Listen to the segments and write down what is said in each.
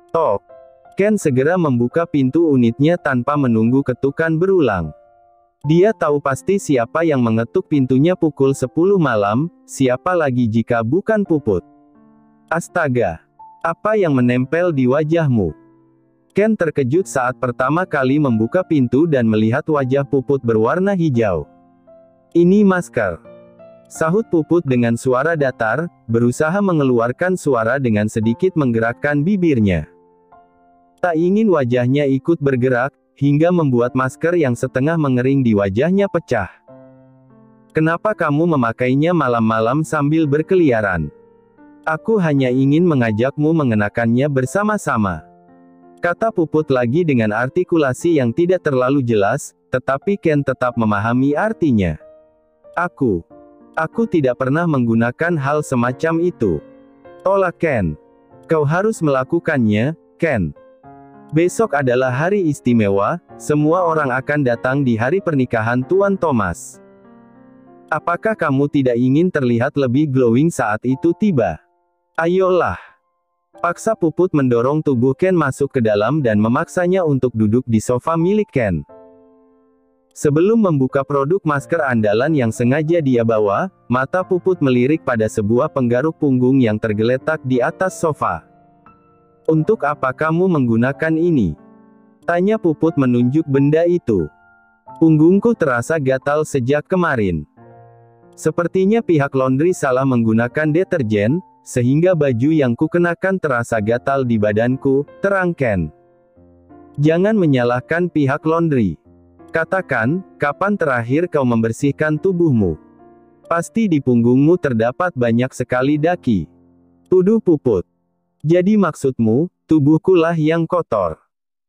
Tok. Ken segera membuka pintu unitnya tanpa menunggu ketukan berulang. Dia tahu pasti siapa yang mengetuk pintunya pukul 10 malam, siapa lagi jika bukan Puput. Astaga! Apa yang menempel di wajahmu? Ken terkejut saat pertama kali membuka pintu dan melihat wajah Puput berwarna hijau. Ini masker. Sahut Puput dengan suara datar, berusaha mengeluarkan suara dengan sedikit menggerakkan bibirnya. Tak ingin wajahnya ikut bergerak, hingga membuat masker yang setengah mengering di wajahnya pecah. Kenapa kamu memakainya malam-malam sambil berkeliaran? Aku hanya ingin mengajakmu mengenakannya bersama-sama. Kata Puput lagi dengan artikulasi yang tidak terlalu jelas, tetapi Ken tetap memahami artinya. Aku tidak pernah menggunakan hal semacam itu. Tolak Ken. Kau harus melakukannya, Ken. Besok adalah hari istimewa, semua orang akan datang di hari pernikahan Tuan Thomas. Apakah kamu tidak ingin terlihat lebih glowing saat itu tiba? Ayolah. Paksa Puput mendorong tubuh Ken masuk ke dalam dan memaksanya untuk duduk di sofa milik Ken. Sebelum membuka produk masker andalan yang sengaja dia bawa, mata Puput melirik pada sebuah penggaruk punggung yang tergeletak di atas sofa. Untuk apa kamu menggunakan ini? Tanya Puput menunjuk benda itu. Punggungku terasa gatal sejak kemarin. Sepertinya pihak laundry salah menggunakan deterjen, sehingga baju yang kukenakan terasa gatal di badanku, terang Ken. Jangan menyalahkan pihak laundry. Katakan, kapan terakhir kau membersihkan tubuhmu? Pasti di punggungmu terdapat banyak sekali daki. Tuduh Puput. Jadi maksudmu, tubuhku lah yang kotor?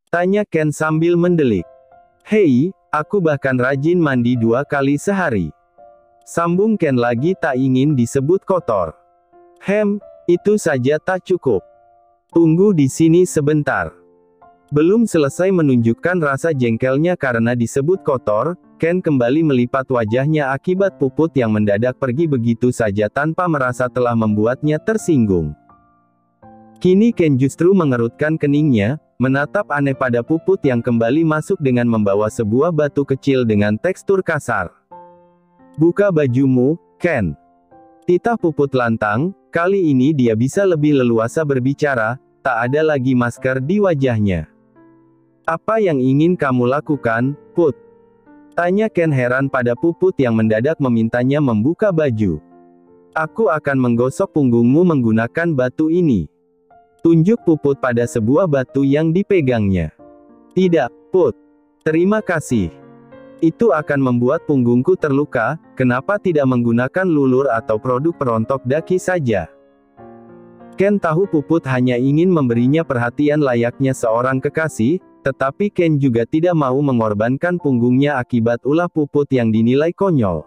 Tanya Ken sambil mendelik. Hei, aku bahkan rajin mandi 2 kali sehari. Sambung Ken lagi tak ingin disebut kotor. Itu saja tak cukup. Tunggu di sini sebentar. Belum selesai menunjukkan rasa jengkelnya karena disebut kotor, Ken kembali melipat wajahnya akibat Puput yang mendadak pergi begitu saja tanpa merasa telah membuatnya tersinggung. Kini Ken justru mengerutkan keningnya, menatap aneh pada Puput yang kembali masuk dengan membawa sebuah batu kecil dengan tekstur kasar. Buka bajumu, Ken. Titah Puput lantang, kali ini dia bisa lebih leluasa berbicara, tak ada lagi masker di wajahnya. Apa yang ingin kamu lakukan, Put? Tanya Ken heran pada Puput yang mendadak memintanya membuka baju. Aku akan menggosok punggungmu menggunakan batu ini. Tunjuk Puput pada sebuah batu yang dipegangnya. Tidak, Put. Terima kasih. Itu akan membuat punggungku terluka, kenapa tidak menggunakan lulur atau produk perontok daki saja? Ken tahu Puput hanya ingin memberinya perhatian layaknya seorang kekasih, tetapi Ken juga tidak mau mengorbankan punggungnya akibat ulah Puput yang dinilai konyol.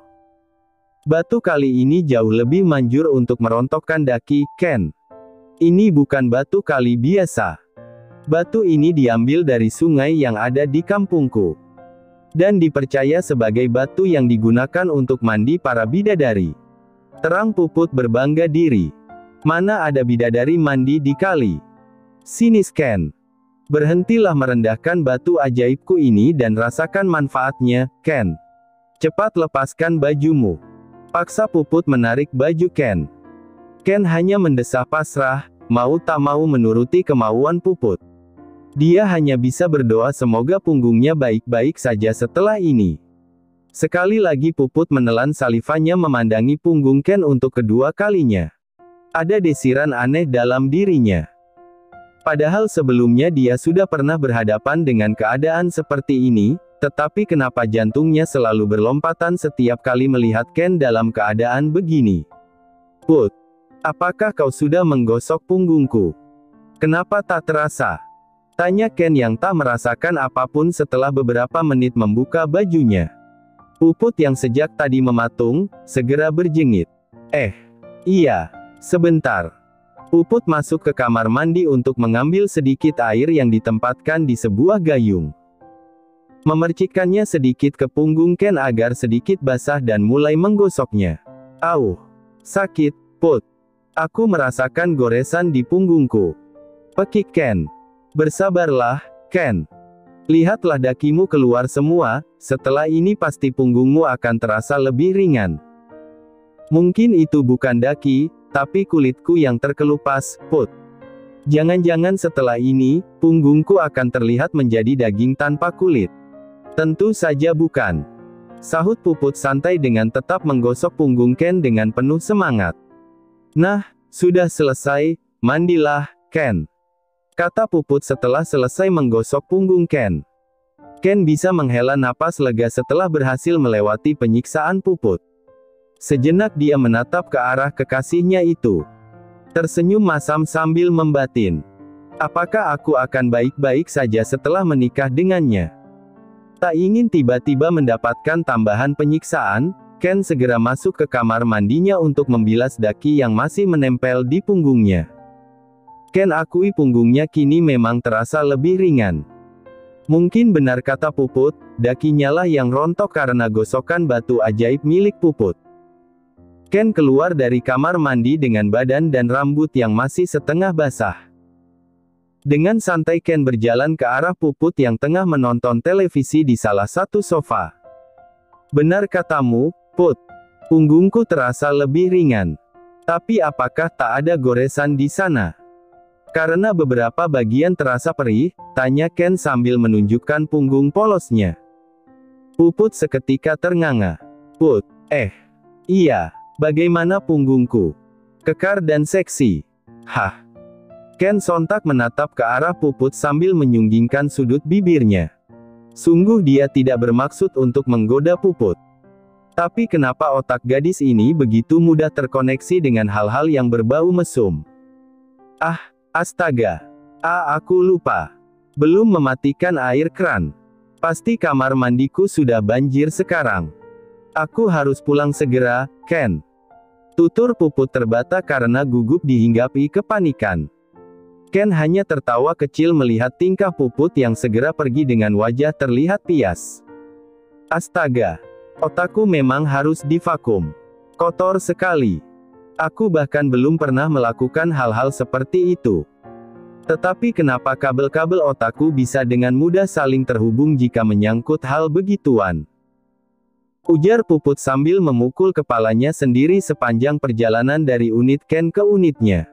Batu kali ini jauh lebih manjur untuk merontokkan daki, Ken. Ini bukan batu kali biasa. Batu ini diambil dari sungai yang ada di kampungku. Dan dipercaya sebagai batu yang digunakan untuk mandi para bidadari. Terang Puput berbangga diri. Mana ada bidadari mandi di kali? Sinis Ken. Berhentilah merendahkan batu ajaibku ini dan rasakan manfaatnya, Ken. Cepat lepaskan bajumu. Paksa Puput menarik baju Ken. Ken hanya mendesah pasrah, mau tak mau menuruti kemauan Puput. Dia hanya bisa berdoa semoga punggungnya baik-baik saja setelah ini. Sekali lagi Puput menelan salivannya memandangi punggung Ken untuk kedua kalinya. Ada desiran aneh dalam dirinya. Padahal sebelumnya dia sudah pernah berhadapan dengan keadaan seperti ini, tetapi kenapa jantungnya selalu berlompatan setiap kali melihat Ken dalam keadaan begini? Put, apakah kau sudah menggosok punggungku? Kenapa tak terasa? Tanya Ken yang tak merasakan apapun setelah beberapa menit membuka bajunya. Puput yang sejak tadi mematung, segera berjengit. Iya, sebentar. Puput masuk ke kamar mandi untuk mengambil sedikit air yang ditempatkan di sebuah gayung. Memercikkannya sedikit ke punggung Ken agar sedikit basah dan mulai menggosoknya. Sakit, Put. Aku merasakan goresan di punggungku. Pekik Ken. Bersabarlah, Ken. Lihatlah dakimu keluar semua, setelah ini pasti punggungmu akan terasa lebih ringan. Mungkin itu bukan daki, tapi kulitku yang terkelupas, Put. Jangan-jangan setelah ini, punggungku akan terlihat menjadi daging tanpa kulit. Tentu saja bukan. Sahut Puput santai dengan tetap menggosok punggung Ken dengan penuh semangat. Nah, sudah selesai, mandilah, Ken. Kata Puput setelah selesai menggosok punggung Ken. Ken bisa menghela napas lega setelah berhasil melewati penyiksaan Puput. Sejenak dia menatap ke arah kekasihnya itu. Tersenyum masam sambil membatin. Apakah aku akan baik-baik saja setelah menikah dengannya? Tak ingin tiba-tiba mendapatkan tambahan penyiksaan, Ken segera masuk ke kamar mandinya untuk membilas daki yang masih menempel di punggungnya. Ken akui punggungnya kini memang terasa lebih ringan. Mungkin benar kata Puput, dakinya lah yang rontok karena gosokan batu ajaib milik Puput. Ken keluar dari kamar mandi dengan badan dan rambut yang masih setengah basah. Dengan santai Ken berjalan ke arah Puput yang tengah menonton televisi di salah satu sofa. Benar katamu, Put. Punggungku terasa lebih ringan. Tapi apakah tak ada goresan di sana? Karena beberapa bagian terasa perih, tanya Ken sambil menunjukkan punggung polosnya. Puput seketika ternganga. Put, iya, bagaimana punggungku? Kekar dan seksi. Hah? Ken sontak menatap ke arah Puput sambil menyunggingkan sudut bibirnya. Sungguh dia tidak bermaksud untuk menggoda Puput. Tapi kenapa otak gadis ini begitu mudah terkoneksi dengan hal-hal yang berbau mesum? Astaga. Aku lupa. Belum mematikan air kran. Pasti kamar mandiku sudah banjir sekarang. Aku harus pulang segera, Ken. Tutur Puput terbata karena gugup dihinggapi kepanikan. Ken hanya tertawa kecil melihat tingkah Puput yang segera pergi dengan wajah terlihat pias. Astaga. Otakku memang harus divakum. Kotor sekali. Aku bahkan belum pernah melakukan hal-hal seperti itu. Tetapi kenapa kabel-kabel otakku bisa dengan mudah saling terhubung jika menyangkut hal begituan? Ujar Puput sambil memukul kepalanya sendiri sepanjang perjalanan dari unit Ken ke unitnya.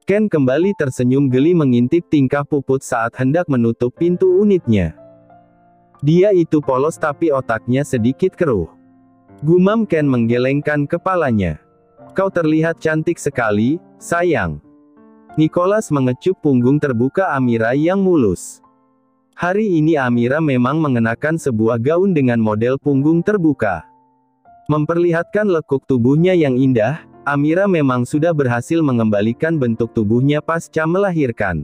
Ken kembali tersenyum geli mengintip tingkah Puput saat hendak menutup pintu unitnya. Dia itu polos tapi otaknya sedikit keruh. Gumam Ken menggelengkan kepalanya. Kau terlihat cantik sekali, sayang. Nicholas mengecup punggung terbuka Amira yang mulus. Hari ini Amira memang mengenakan sebuah gaun dengan model punggung terbuka. Memperlihatkan lekuk tubuhnya yang indah, Amira memang sudah berhasil mengembalikan bentuk tubuhnya pasca melahirkan.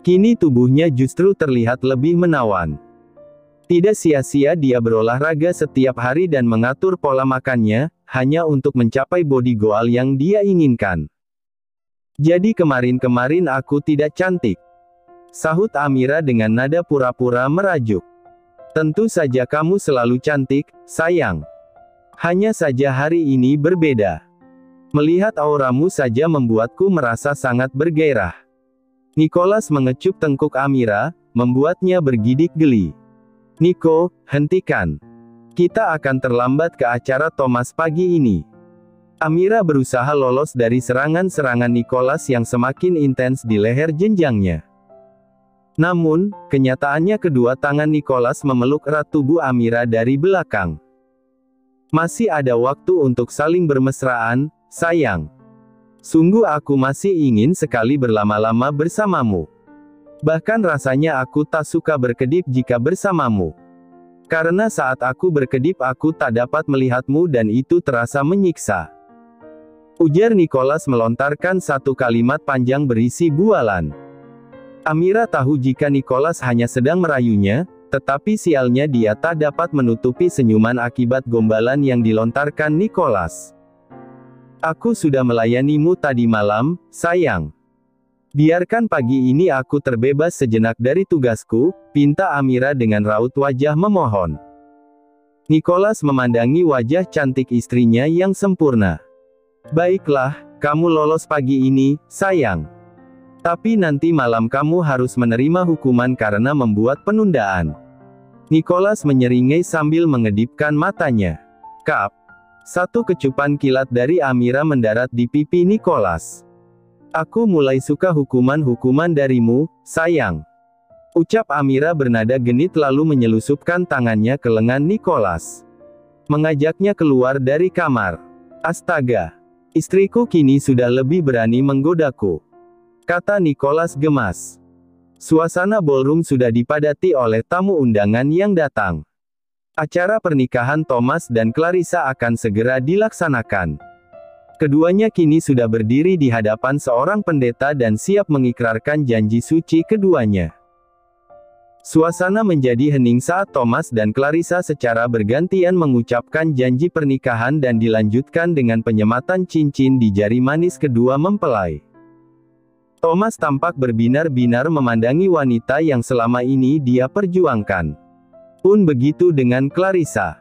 Kini tubuhnya justru terlihat lebih menawan. Tidak sia-sia dia berolahraga setiap hari dan mengatur pola makannya, hanya untuk mencapai body goal yang dia inginkan. Jadi kemarin-kemarin aku tidak cantik. Sahut Amira dengan nada pura-pura merajuk. Tentu saja kamu selalu cantik, sayang. Hanya saja hari ini berbeda. Melihat auramu saja membuatku merasa sangat bergairah. Nicholas mengecup tengkuk Amira, membuatnya bergidik geli. Nico, hentikan. Kita akan terlambat ke acara Thomas pagi ini. Amira berusaha lolos dari serangan-serangan Nicholas yang semakin intens di leher jenjangnya. Namun, kenyataannya kedua tangan Nicholas memeluk erat tubuh Amira dari belakang. Masih ada waktu untuk saling bermesraan, sayang. Sungguh aku masih ingin sekali berlama-lama bersamamu. Bahkan rasanya aku tak suka berkedip jika bersamamu. Karena saat aku berkedip aku tak dapat melihatmu dan itu terasa menyiksa. Ujar Nicholas melontarkan satu kalimat panjang berisi bualan. Amira tahu jika Nicholas hanya sedang merayunya, tetapi sialnya dia tak dapat menutupi senyuman akibat gombalan yang dilontarkan Nicholas. Aku sudah melayanimu tadi malam, sayang. Biarkan pagi ini aku terbebas sejenak dari tugasku, pinta Amira dengan raut wajah memohon. Nicholas memandangi wajah cantik istrinya yang sempurna. Baiklah, kamu lolos pagi ini, sayang. Tapi nanti malam kamu harus menerima hukuman karena membuat penundaan. Nicholas menyeringai sambil mengedipkan matanya. Kap. Satu kecupan kilat dari Amira mendarat di pipi Nicholas. Aku mulai suka hukuman-hukuman darimu, sayang. Ucap Amira bernada genit lalu menyelusupkan tangannya ke lengan Nicholas. Mengajaknya keluar dari kamar. Astaga. Istriku kini sudah lebih berani menggodaku. Kata Nicholas gemas. Suasana ballroom sudah dipadati oleh tamu undangan yang datang. Acara pernikahan Thomas dan Clarissa akan segera dilaksanakan. Keduanya kini sudah berdiri di hadapan seorang pendeta dan siap mengikrarkan janji suci keduanya. Suasana menjadi hening saat Thomas dan Clarissa secara bergantian mengucapkan janji pernikahan dan dilanjutkan dengan penyematan cincin di jari manis kedua mempelai. Thomas tampak berbinar-binar memandangi wanita yang selama ini dia perjuangkan. Pun begitu dengan Clarissa.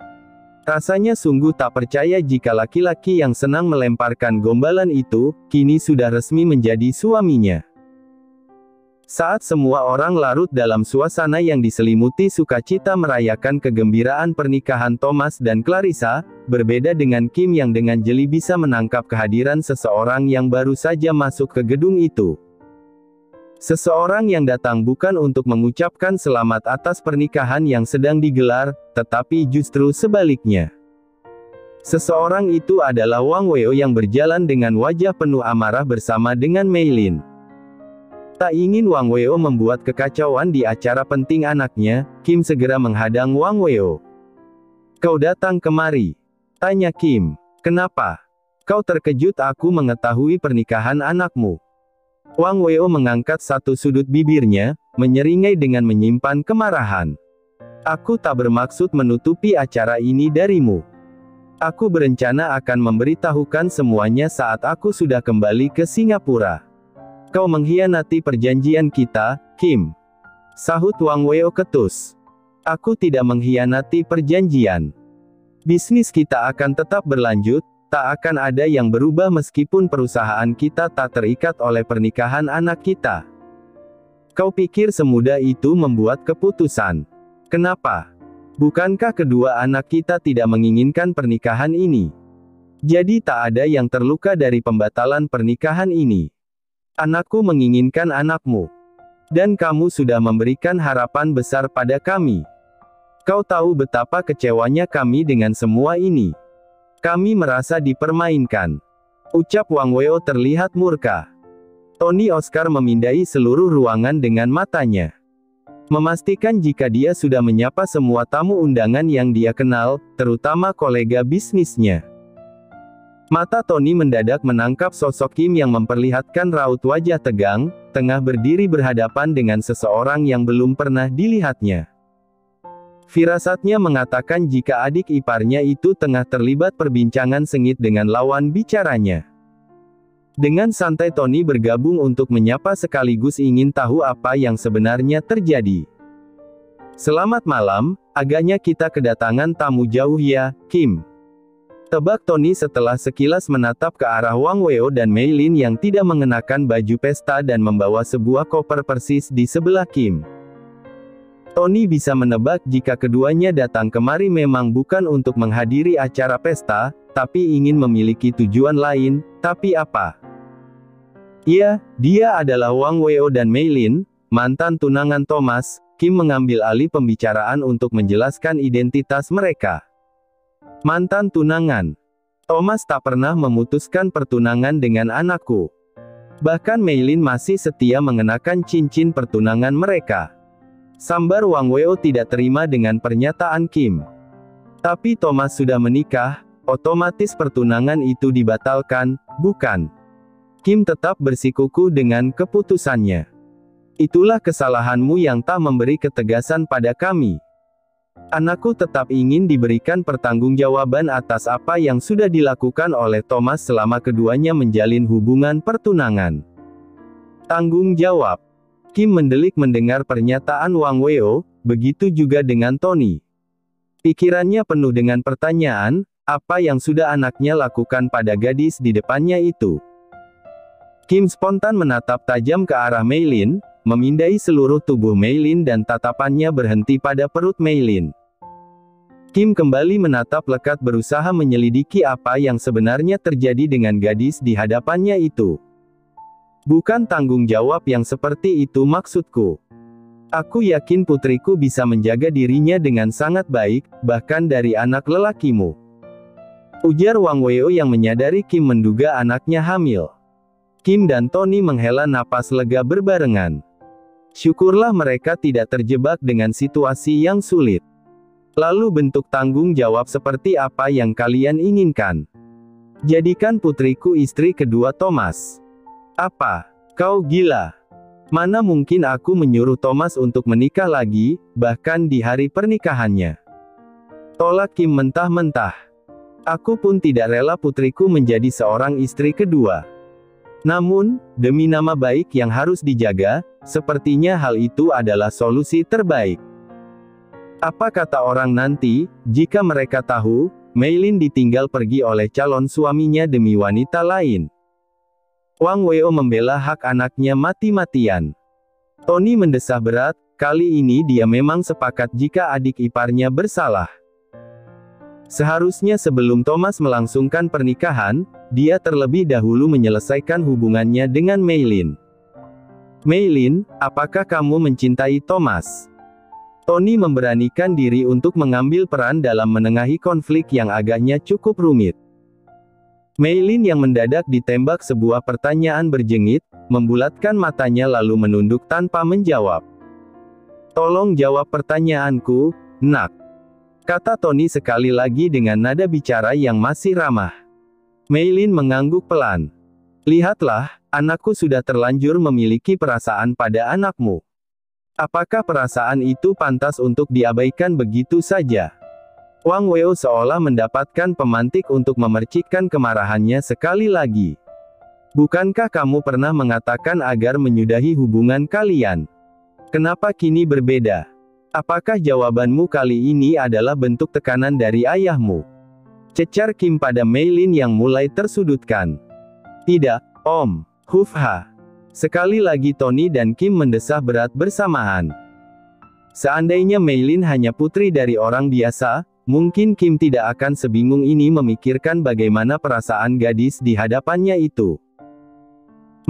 Rasanya sungguh tak percaya jika laki-laki yang senang melemparkan gombalan itu, kini sudah resmi menjadi suaminya. Saat semua orang larut dalam suasana yang diselimuti sukacita merayakan kegembiraan pernikahan Thomas dan Clarissa, berbeda dengan Kim yang dengan jeli bisa menangkap kehadiran seseorang yang baru saja masuk ke gedung itu. Seseorang yang datang bukan untuk mengucapkan selamat atas pernikahan yang sedang digelar, tetapi justru sebaliknya. Seseorang itu adalah Wang Weo yang berjalan dengan wajah penuh amarah bersama dengan Mei Lin. Tak ingin Wang Weo membuat kekacauan di acara penting anaknya, Kim segera menghadang Wang Weo. Kau datang kemari? Tanya Kim. Kenapa? Kau terkejut aku mengetahui pernikahan anakmu. Wang Weo mengangkat satu sudut bibirnya, menyeringai dengan menyimpan kemarahan. Aku tak bermaksud menutupi acara ini darimu. Aku berencana akan memberitahukan semuanya saat aku sudah kembali ke Singapura. Kau mengkhianati perjanjian kita, Kim. Sahut Wang Weo ketus. Aku tidak mengkhianati perjanjian. Bisnis kita akan tetap berlanjut. Tak akan ada yang berubah meskipun perusahaan kita tak terikat oleh pernikahan anak kita. Kau pikir semudah itu membuat keputusan? Kenapa? Bukankah kedua anak kita tidak menginginkan pernikahan ini? Jadi tak ada yang terluka dari pembatalan pernikahan ini. Anakku menginginkan anakmu. Dan kamu sudah memberikan harapan besar pada kami. Kau tahu betapa kecewanya kami dengan semua ini. Kami merasa dipermainkan. Ucap Wang Weo terlihat murka. Tony Oscar memindai seluruh ruangan dengan matanya. Memastikan jika dia sudah menyapa semua tamu undangan yang dia kenal, terutama kolega bisnisnya. Mata Tony mendadak menangkap sosok Kim yang memperlihatkan raut wajah tegang, tengah berdiri berhadapan dengan seseorang yang belum pernah dilihatnya. Firasatnya mengatakan jika adik iparnya itu tengah terlibat perbincangan sengit dengan lawan bicaranya. Dengan santai Tony bergabung untuk menyapa sekaligus ingin tahu apa yang sebenarnya terjadi. Selamat malam, agaknya kita kedatangan tamu jauh ya, Kim. Tebak Tony setelah sekilas menatap ke arah Wang Weo dan Mei Lin yang tidak mengenakan baju pesta dan membawa sebuah koper persis di sebelah Kim. Tony bisa menebak jika keduanya datang kemari memang bukan untuk menghadiri acara pesta, tapi ingin memiliki tujuan lain. Tapi apa? Ya, dia adalah Wang Weo dan Mei Lin, mantan tunangan Thomas. Kim mengambil alih pembicaraan untuk menjelaskan identitas mereka. Mantan tunangan. Thomas tak pernah memutuskan pertunangan dengan anakku. Bahkan Mei Lin masih setia mengenakan cincin pertunangan mereka. Sambar Wang Weo tidak terima dengan pernyataan Kim. Tapi Thomas sudah menikah, otomatis pertunangan itu dibatalkan, bukan? Kim tetap bersikukuh dengan keputusannya. Itulah kesalahanmu yang tak memberi ketegasan pada kami. Anakku tetap ingin diberikan pertanggungjawaban atas apa yang sudah dilakukan oleh Thomas selama keduanya menjalin hubungan pertunangan. Tanggung jawab. Kim mendelik mendengar pernyataan Wang Weo, begitu juga dengan Tony. Pikirannya penuh dengan pertanyaan, apa yang sudah anaknya lakukan pada gadis di depannya itu. Kim spontan menatap tajam ke arah Mei Lin, memindai seluruh tubuh Mei Lin dan tatapannya berhenti pada perut Mei Lin. Kim kembali menatap lekat berusaha menyelidiki apa yang sebenarnya terjadi dengan gadis di hadapannya itu. Bukan tanggung jawab yang seperti itu maksudku. Aku yakin putriku bisa menjaga dirinya dengan sangat baik, bahkan dari anak lelakimu. Ujar Wang Weo yang menyadari Kim menduga anaknya hamil. Kim dan Tony menghela napas lega berbarengan. Syukurlah mereka tidak terjebak dengan situasi yang sulit. Lalu bentuk tanggung jawab seperti apa yang kalian inginkan? Jadikan putriku istri kedua Thomas. Apa? Kau gila? Mana mungkin aku menyuruh Thomas untuk menikah lagi, bahkan di hari pernikahannya. Tolak Kim mentah-mentah. Aku pun tidak rela putriku menjadi seorang istri kedua. Namun, demi nama baik yang harus dijaga, sepertinya hal itu adalah solusi terbaik. Apa kata orang nanti, jika mereka tahu, Mei Lin ditinggal pergi oleh calon suaminya demi wanita lain? Wang Weo membela hak anaknya mati-matian. Tony mendesah berat, kali ini dia memang sepakat jika adik iparnya bersalah. Seharusnya sebelum Thomas melangsungkan pernikahan, dia terlebih dahulu menyelesaikan hubungannya dengan Mei Lin. Mei Lin, apakah kamu mencintai Thomas? Tony memberanikan diri untuk mengambil peran dalam menengahi konflik yang agaknya cukup rumit. Mei Lin yang mendadak ditembak sebuah pertanyaan berjengit, membulatkan matanya lalu menunduk tanpa menjawab. Tolong jawab pertanyaanku, nak. Kata Tony sekali lagi dengan nada bicara yang masih ramah. Mei Lin mengangguk pelan. Lihatlah, anakku sudah terlanjur memiliki perasaan pada anakmu. Apakah perasaan itu pantas untuk diabaikan begitu saja? Wang Weo seolah mendapatkan pemantik untuk memercikkan kemarahannya sekali lagi. Bukankah kamu pernah mengatakan agar menyudahi hubungan kalian? Kenapa kini berbeda? Apakah jawabanmu kali ini adalah bentuk tekanan dari ayahmu? Cecar Kim pada Mei Lin yang mulai tersudutkan. Tidak, Om. Hufha. Sekali lagi Tony dan Kim mendesah berat bersamaan. Seandainya Mei Lin hanya putri dari orang biasa, mungkin Kim tidak akan sebingung ini memikirkan bagaimana perasaan gadis di hadapannya itu.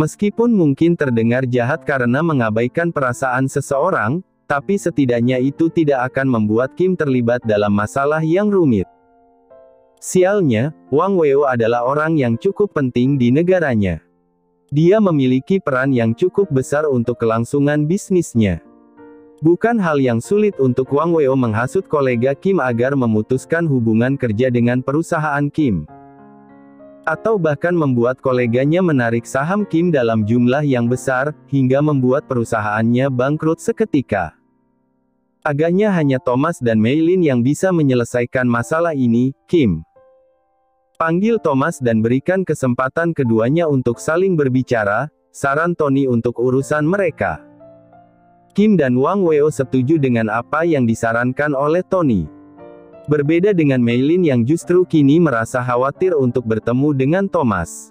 Meskipun mungkin terdengar jahat karena mengabaikan perasaan seseorang, tapi setidaknya itu tidak akan membuat Kim terlibat dalam masalah yang rumit. Sialnya, Wang Weo adalah orang yang cukup penting di negaranya. Dia memiliki peran yang cukup besar untuk kelangsungan bisnisnya. Bukan hal yang sulit untuk Wang Weo menghasut kolega Kim agar memutuskan hubungan kerja dengan perusahaan Kim. Atau bahkan membuat koleganya menarik saham Kim dalam jumlah yang besar, hingga membuat perusahaannya bangkrut seketika. Agaknya hanya Thomas dan Mei Lin yang bisa menyelesaikan masalah ini, Kim. Panggil Thomas dan berikan kesempatan keduanya untuk saling berbicara, saran Tony untuk urusan mereka. Kim dan Wang Weo setuju dengan apa yang disarankan oleh Tony. Berbeda dengan Mei Lin yang justru kini merasa khawatir untuk bertemu dengan Thomas.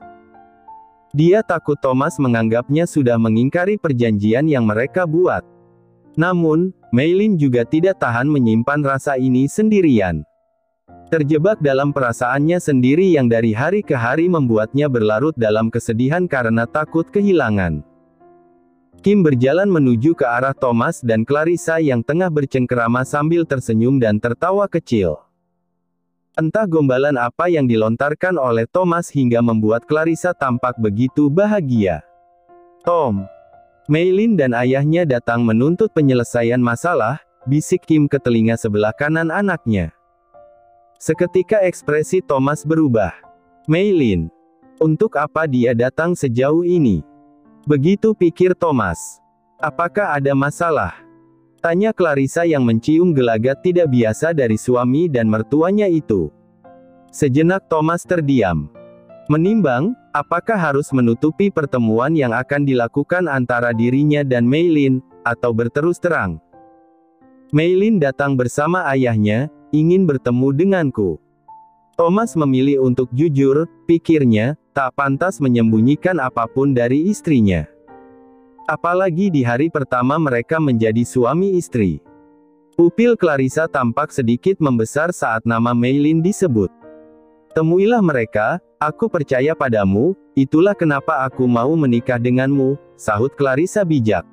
Dia takut Thomas menganggapnya sudah mengingkari perjanjian yang mereka buat. Namun, Mei Lin juga tidak tahan menyimpan rasa ini sendirian. Terjebak dalam perasaannya sendiri yang dari hari ke hari membuatnya berlarut dalam kesedihan karena takut kehilangan. Kim berjalan menuju ke arah Thomas dan Clarissa yang tengah bercengkerama sambil tersenyum dan tertawa kecil. Entah gombalan apa yang dilontarkan oleh Thomas hingga membuat Clarissa tampak begitu bahagia. Tom. Mei Lin dan ayahnya datang menuntut penyelesaian masalah, bisik Kim ke telinga sebelah kanan anaknya. Seketika ekspresi Thomas berubah. Mei Lin. Untuk apa dia datang sejauh ini? Begitu pikir Thomas. Apakah ada masalah? Tanya Clarissa yang mencium gelagat tidak biasa dari suami dan mertuanya itu. Sejenak Thomas terdiam. Menimbang, apakah harus menutupi pertemuan yang akan dilakukan antara dirinya dan Mei Lin, atau berterus terang. Mei Lin datang bersama ayahnya, ingin bertemu denganku. Thomas memilih untuk jujur, pikirnya, tak pantas menyembunyikan apapun dari istrinya. Apalagi di hari pertama mereka menjadi suami istri. Pupil Clarissa tampak sedikit membesar saat nama Meilin disebut. Temuilah mereka, aku percaya padamu, itulah kenapa aku mau menikah denganmu, sahut Clarissa bijak.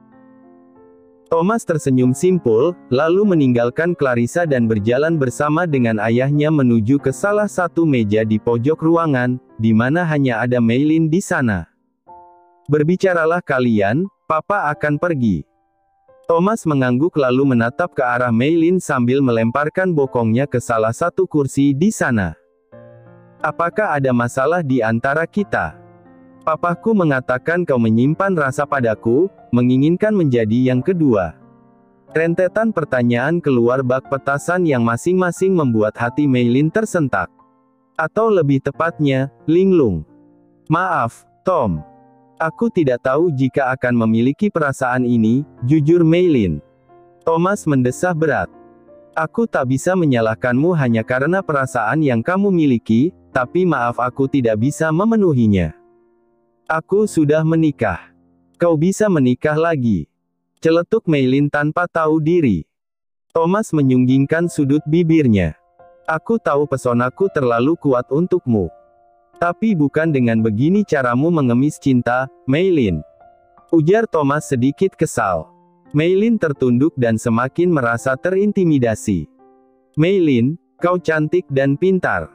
Thomas tersenyum simpul, lalu meninggalkan Clarissa dan berjalan bersama dengan ayahnya menuju ke salah satu meja di pojok ruangan, di mana hanya ada Meilin di sana. Berbicaralah kalian, Papa akan pergi. Thomas mengangguk lalu menatap ke arah Meilin sambil melemparkan bokongnya ke salah satu kursi di sana. Apakah ada masalah di antara kita? Papaku mengatakan kau menyimpan rasa padaku, menginginkan menjadi yang kedua. Rentetan pertanyaan keluar bak petasan yang masing-masing membuat hati Meilin tersentak. Atau lebih tepatnya, linglung. Maaf, Tom. Aku tidak tahu jika akan memiliki perasaan ini, jujur Meilin. Thomas mendesah berat. Aku tak bisa menyalahkanmu hanya karena perasaan yang kamu miliki, tapi maaf aku tidak bisa memenuhinya. Aku sudah menikah. Kau bisa menikah lagi. Celetuk Meilin tanpa tahu diri. Thomas menyunggingkan sudut bibirnya. Aku tahu pesonaku terlalu kuat untukmu. Tapi bukan dengan begini caramu mengemis cinta, Meilin. Ujar Thomas sedikit kesal. Meilin tertunduk dan semakin merasa terintimidasi. Meilin, kau cantik dan pintar.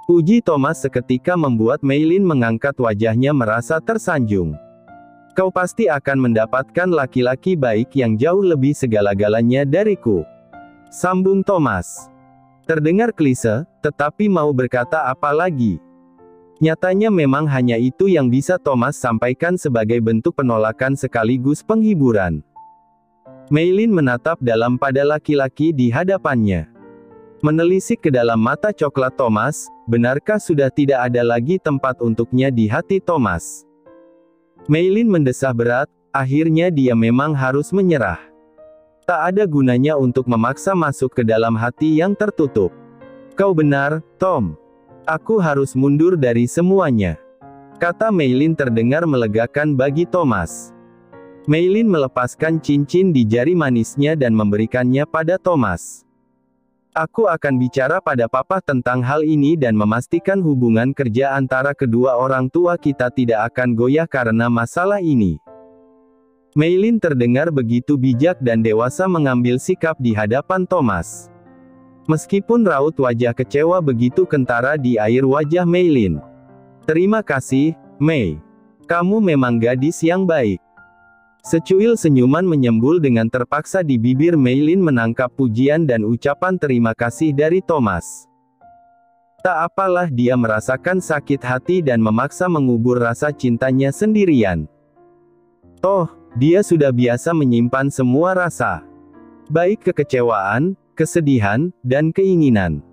Puji Thomas seketika membuat Meilin mengangkat wajahnya merasa tersanjung. Kau pasti akan mendapatkan laki-laki baik yang jauh lebih segala-galanya dariku. Sambung Thomas. Terdengar klise, tetapi mau berkata apa lagi? Nyatanya memang hanya itu yang bisa Thomas sampaikan sebagai bentuk penolakan sekaligus penghiburan. Meilin menatap dalam pada laki-laki di hadapannya. Menelisik ke dalam mata coklat Thomas, benarkah sudah tidak ada lagi tempat untuknya di hati Thomas? Meilin mendesah berat, akhirnya dia memang harus menyerah. Tak ada gunanya untuk memaksa masuk ke dalam hati yang tertutup. Kau benar, Tom. Aku harus mundur dari semuanya. Kata Meilin terdengar melegakan bagi Thomas. Meilin melepaskan cincin di jari manisnya dan memberikannya pada Thomas. Aku akan bicara pada Papa tentang hal ini dan memastikan hubungan kerja antara kedua orang tua kita tidak akan goyah karena masalah ini. Meilin terdengar begitu bijak dan dewasa mengambil sikap di hadapan Thomas. Meskipun raut wajah kecewa begitu kentara di air wajah Meilin. Terima kasih, Mei. Kamu memang gadis yang baik. Secuil senyuman menyembul dengan terpaksa di bibir Meilin menangkap pujian dan ucapan terima kasih dari Thomas. Tak apalah dia merasakan sakit hati dan memaksa mengubur rasa cintanya sendirian. Toh, dia sudah biasa menyimpan semua rasa. Baik kekecewaan, kesedihan, dan keinginan.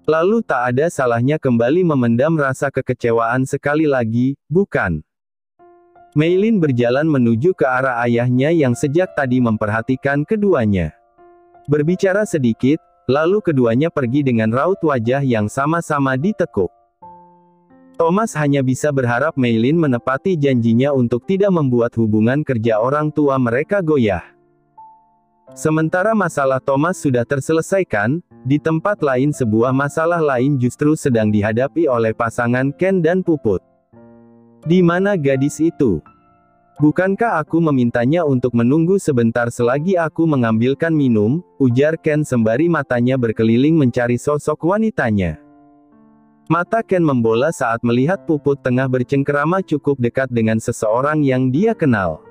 Lalu tak ada salahnya kembali memendam rasa kekecewaan sekali lagi, bukan? Meilin berjalan menuju ke arah ayahnya yang sejak tadi memperhatikan keduanya. Berbicara sedikit, lalu keduanya pergi dengan raut wajah yang sama-sama ditekuk. Thomas hanya bisa berharap Meilin menepati janjinya untuk tidak membuat hubungan kerja orang tua mereka goyah. Sementara masalah Thomas sudah terselesaikan, di tempat lain sebuah masalah lain justru sedang dihadapi oleh pasangan Ken dan Puput. Di mana gadis itu? Bukankah aku memintanya untuk menunggu sebentar selagi aku mengambilkan minum, ujar Ken sembari matanya berkeliling mencari sosok wanitanya. Mata Ken membola saat melihat Puput tengah bercengkerama cukup dekat dengan seseorang yang dia kenal.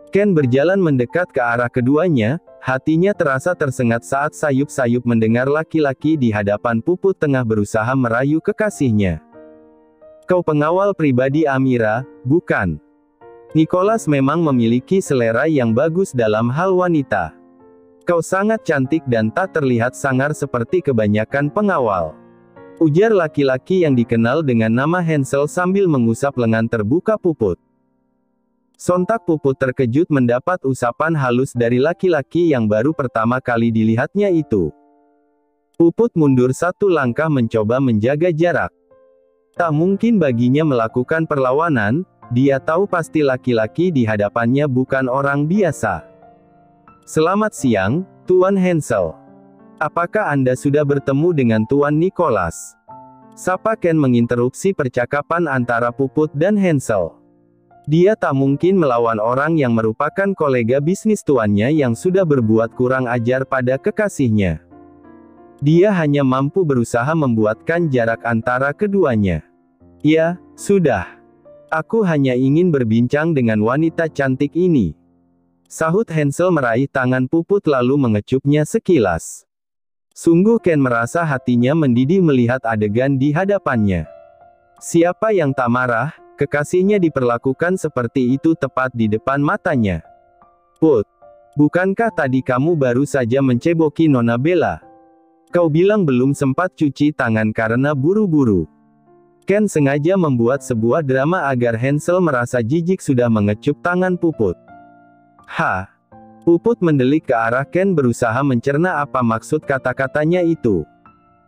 Ken berjalan mendekat ke arah keduanya, hatinya terasa tersengat saat sayup-sayup mendengar laki-laki di hadapan Puput tengah berusaha merayu kekasihnya. Kau pengawal pribadi Amira, bukan? Nicholas memang memiliki selera yang bagus dalam hal wanita. Kau sangat cantik dan tak terlihat sangar seperti kebanyakan pengawal. Ujar laki-laki yang dikenal dengan nama Hansel sambil mengusap lengan terbuka Puput. Sontak Puput terkejut mendapat usapan halus dari laki-laki yang baru pertama kali dilihatnya itu. Puput mundur satu langkah mencoba menjaga jarak. Tak mungkin baginya melakukan perlawanan, dia tahu pasti laki-laki di hadapannya bukan orang biasa. Selamat siang, Tuan Hansel. Apakah Anda sudah bertemu dengan Tuan Nicholas? Sapa Ken menginterupsi percakapan antara Puput dan Hansel. Dia tak mungkin melawan orang yang merupakan kolega bisnis tuannya yang sudah berbuat kurang ajar pada kekasihnya. Dia hanya mampu berusaha membuatkan jarak antara keduanya. Ya, sudah. Aku hanya ingin berbincang dengan wanita cantik ini. Sahut Hansel meraih tangan Puput lalu mengecupnya sekilas. Sungguh Ken merasa hatinya mendidih melihat adegan di hadapannya. Siapa yang tak marah, kekasihnya diperlakukan seperti itu tepat di depan matanya. Put, bukankah tadi kamu baru saja menceboki Nona Bella? Kau bilang belum sempat cuci tangan karena buru-buru. Ken sengaja membuat sebuah drama agar Hansel merasa jijik sudah mengecup tangan Puput. Puput mendelik ke arah Ken berusaha mencerna apa maksud kata-katanya itu.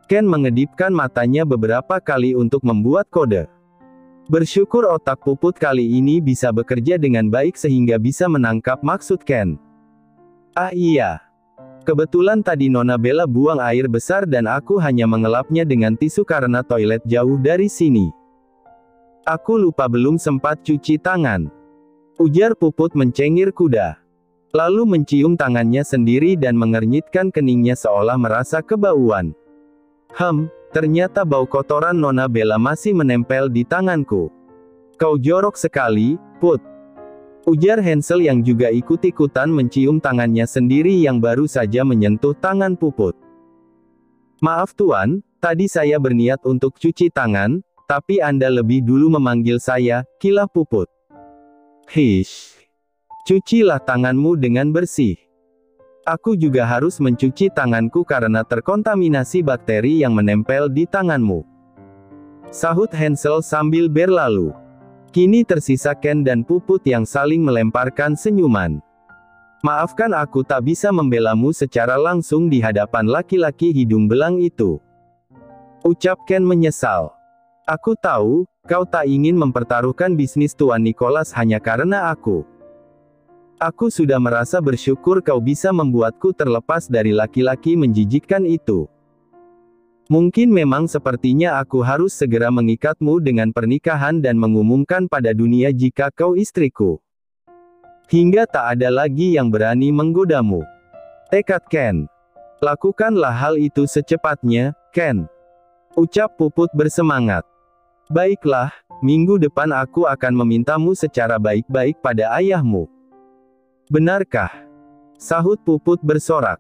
Ken mengedipkan matanya beberapa kali untuk membuat kode. Bersyukur otak Puput kali ini bisa bekerja dengan baik sehingga bisa menangkap maksud Ken. Ah iya. Kebetulan tadi Nona Bella buang air besar dan aku hanya mengelapnya dengan tisu karena toilet jauh dari sini. Aku lupa belum sempat cuci tangan. Ujar Puput mencengir kuda. Lalu mencium tangannya sendiri dan mengernyitkan keningnya seolah merasa kebauan. Ternyata bau kotoran Nona Bella masih menempel di tanganku. Kau jorok sekali, Put. Ujar Hansel yang juga ikut-ikutan mencium tangannya sendiri yang baru saja menyentuh tangan Puput. Maaf Tuan, tadi saya berniat untuk cuci tangan, tapi Anda lebih dulu memanggil saya, kilah Puput. Cucilah tanganmu dengan bersih. Aku juga harus mencuci tanganku karena terkontaminasi bakteri yang menempel di tanganmu. Sahut Hansel sambil berlalu. Kini tersisa Ken dan Puput yang saling melemparkan senyuman. Maafkan aku tak bisa membelamu secara langsung di hadapan laki-laki hidung belang itu. Ucap Ken menyesal. Aku tahu, kau tak ingin mempertaruhkan bisnis Tuan Nicholas hanya karena aku. Aku sudah merasa bersyukur kau bisa membuatku terlepas dari laki-laki menjijikkan itu. Mungkin memang sepertinya aku harus segera mengikatmu dengan pernikahan dan mengumumkan pada dunia jika kau istriku. Hingga tak ada lagi yang berani menggodamu. Tekad Ken. Lakukanlah hal itu secepatnya, Ken. Ucap Puput bersemangat. Baiklah, minggu depan aku akan memintamu secara baik-baik pada ayahmu. Benarkah? Sahut Puput bersorak.